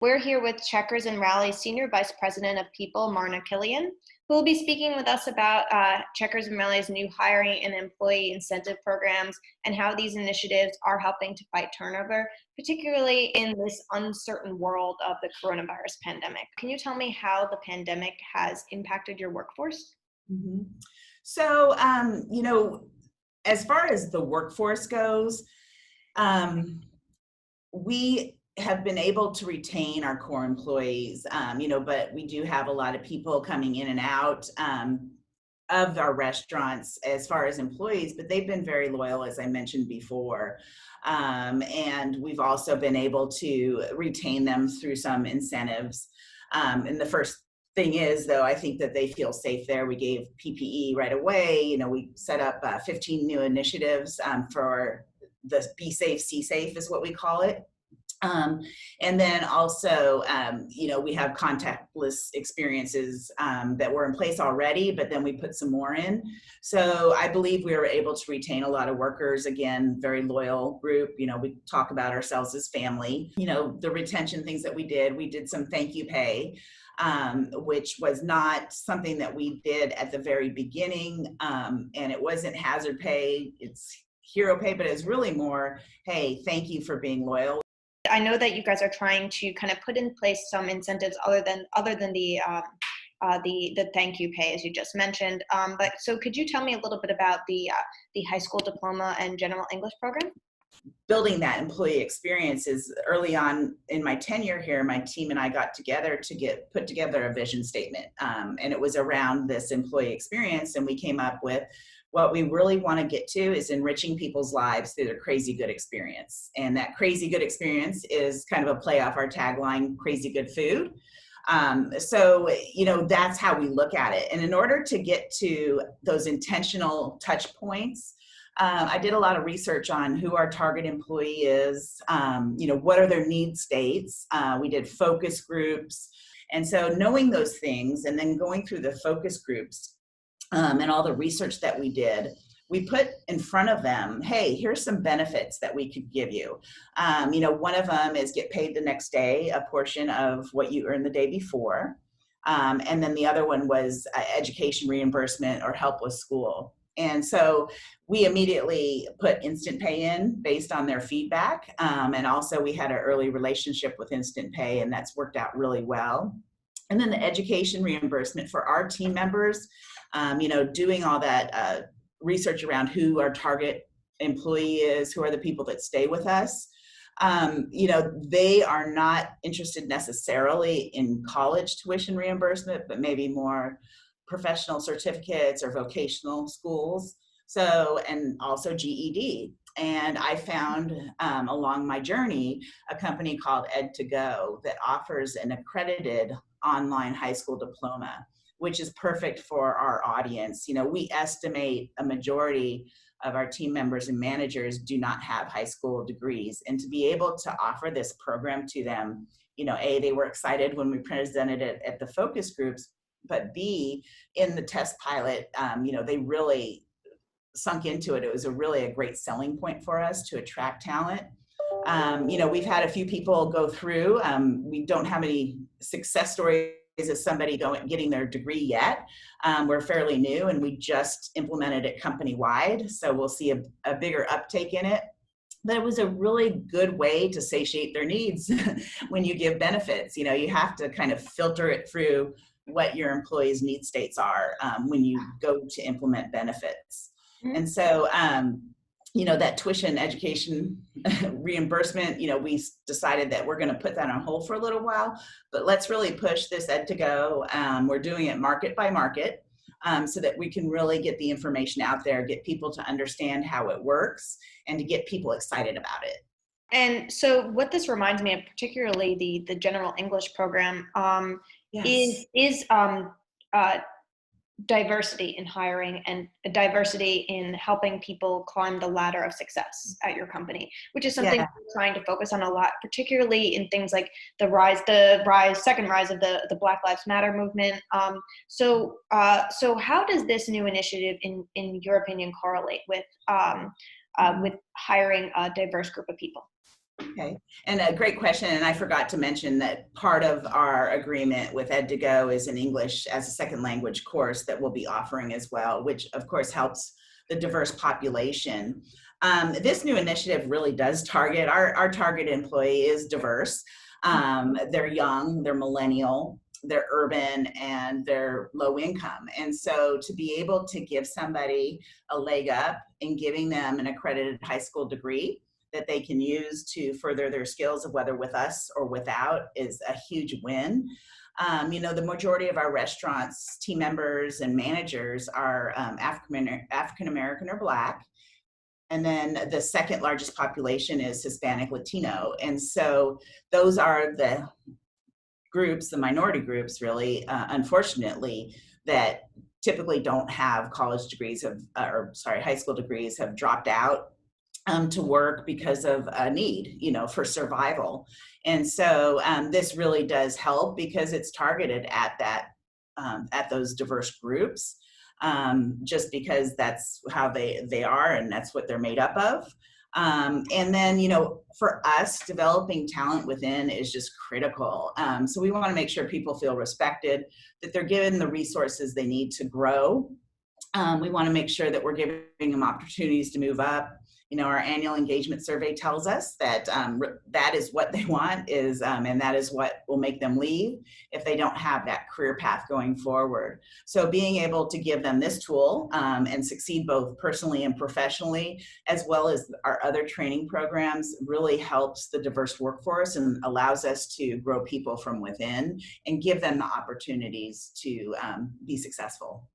We're here with Checkers and Rally's Senior Vice President of People, Marna Killian, who will be speaking with us about Checkers and Rally's new hiring and employee incentive programs and how these initiatives are helping to fight turnover, particularly in this uncertain world of the coronavirus pandemic. Can you tell me how the pandemic has impacted your workforce? Mm-hmm. So, as far as the workforce goes, we have been able to retain our core employees, but we do have a lot of people coming in and out of our restaurants as far as employees, but they've been very loyal, as I mentioned before. And we've also been able to retain them through some incentives. And the first thing is, though, I think that they feel safe there. We gave PPE right away. We set up 15 new initiatives for the Be Safe, See Safe is what we call it. And then also, we have contactless experiences that were in place already, but then we put some more in. So I believe we were able to retain a lot of workers. Again, very loyal group. We talk about ourselves as family. The retention things that we did some thank you pay, which was not something that we did at the very beginning. And it wasn't hazard pay, it's hero pay, but it's really more, hey, thank you for being loyal. I know that you guys are trying to kind of put in place some incentives other than the thank you pay, as you just mentioned. But so could you tell me a little bit about the high school diploma and general English program? Building that employee experience is early on in my tenure here. My team and I got together to put together a vision statement, and it was around this employee experience. And we came up with what we really want to get to is enriching people's lives through their crazy good experience. And that crazy good experience is kind of a play off our tagline, crazy good food. So that's how we look at it. And in order to get to those intentional touch points, I did a lot of research on who our target employee is, what are their need states. We did focus groups. And so knowing those things and then going through the focus groups and all the research that we did, we put in front of them, hey, here's some benefits that we could give you. One of them is get paid the next day, a portion of what you earned the day before. And then the other one was education reimbursement or help with school. And so we immediately put instant pay in based on their feedback. And also we had an early relationship with instant pay, and that's worked out really well. And then the education reimbursement for our team members, doing all that research around who our target employee is, who are the people that stay with us. They are not interested necessarily in college tuition reimbursement, but maybe more professional certificates or vocational schools. So, and also GED. And I found along my journey a company called Ed2Go that offers an accredited online high school diploma, which is perfect for our audience. We estimate a majority of our team members and managers do not have high school degrees. And to be able to offer this program to them, they were excited when we presented it at the focus groups, but B, in the test pilot, they really sunk into it. It was really a great selling point for us to attract talent. We've had a few people go through. We don't have any success stories of somebody getting their degree yet. We're fairly new and we just implemented it company-wide. So we'll see a bigger uptake in it. But it was a really good way to satiate their needs when you give benefits. You have to kind of filter it through what your employees' need states are when you go to implement benefits. Mm-hmm. And so, that tuition education reimbursement, we decided that we're going to put that on hold for a little while, but let's really push this Ed2Go. We're doing it market by market so that we can really get the information out there, get people to understand how it works, and to get people excited about it. And so what this reminds me of, particularly the general English program, yes. is diversity in hiring and diversity in helping people climb the ladder of success at your company, which is something we're trying to focus on a lot, particularly in things like the second rise of the Black Lives Matter movement. So how does this new initiative, in your opinion, correlate with hiring a diverse group of people? Okay, and a great question. And I forgot to mention that part of our agreement with Ed2Go is an English as a second language course that we'll be offering as well, which of course helps the diverse population. This new initiative really does target, our target employee is diverse. They're young, they're millennial, they're urban, and they're low income. And so to be able to give somebody a leg up in giving them an accredited high school degree that they can use to further their skills, of whether with us or without, is a huge win. You know, the majority of our restaurants, team members and managers are African American or Black. And then the second largest population is Hispanic Latino. And so those are the groups, the minority groups really, unfortunately, that typically don't have college degrees high school degrees, have dropped out to work because of a need, you know, for survival. And so this really does help because it's targeted at that, at those diverse groups, just because that's how they are and that's what they're made up of. And then, you know, for us, developing talent within is just critical. So we want to make sure people feel respected, that they're given the resources they need to grow. We want to make sure that we're giving them opportunities to move up. You know, our annual engagement survey tells us that that is what they want is, and that is what will make them leave if they don't have that career path going forward. So being able to give them this tool and succeed both personally and professionally, as well as our other training programs, really helps the diverse workforce and allows us to grow people from within and give them the opportunities to be successful.